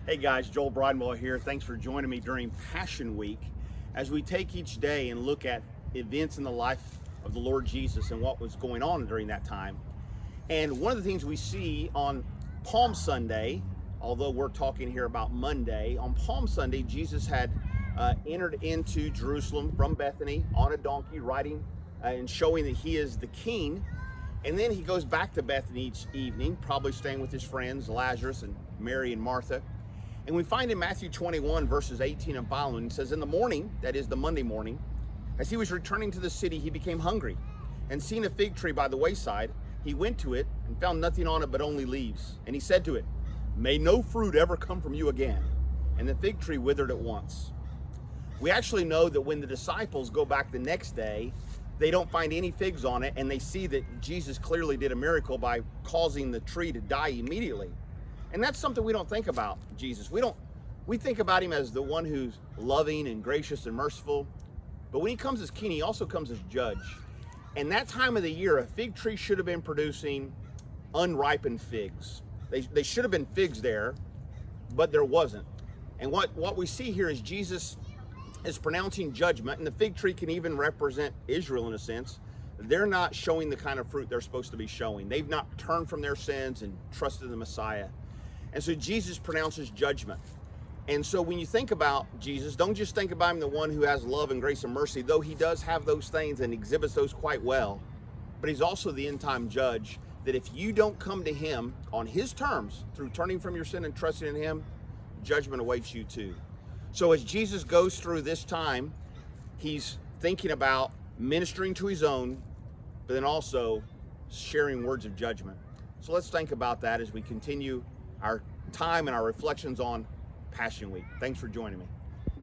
Hey guys, Joel Bridewell here. Thanks for joining me during Passion Week as we take each day and look at events in the life of the Lord Jesus and what was going on during that time. And one of the things we see on Palm Sunday, although we're talking here about Monday, on Palm Sunday, Jesus had entered into Jerusalem from Bethany on a donkey, riding and showing that he is the king. And then he goes back to Bethany each evening, probably staying with his friends, Lazarus and Mary and Martha. And we find in Matthew 21, verses 18 and following, it says, "In the morning," that is the Monday morning, "as he was returning to the city, he became hungry. And seeing a fig tree by the wayside, he went to it and found nothing on it but only leaves. And he said to it, 'May no fruit ever come from you again.' And the fig tree withered at once." We actually know that when the disciples go back the next day, they don't find any figs on it, and they see that Jesus clearly did a miracle by causing the tree to die immediately. And that's something we don't think about Jesus. We think about him as the one who's loving and gracious and merciful. But when he comes as king, he also comes as judge. And that time of the year, a fig tree should have been producing unripened figs. They should have been figs there, but there wasn't. And what we see here is Jesus is pronouncing judgment, and the fig tree can even represent Israel in a sense. They're not showing the kind of fruit they're supposed to be showing. They've not turned from their sins and trusted the Messiah. And so Jesus pronounces judgment. And so when you think about Jesus, don't just think about him the one who has love and grace and mercy, though he does have those things and exhibits those quite well. But he's also the end time judge, that if you don't come to him on his terms, through turning from your sin and trusting in him, judgment awaits you too. So as Jesus goes through this time, he's thinking about ministering to his own, but then also sharing words of judgment. So let's think about that as we continue our time and our reflections on Passion Week. Thanks for joining me.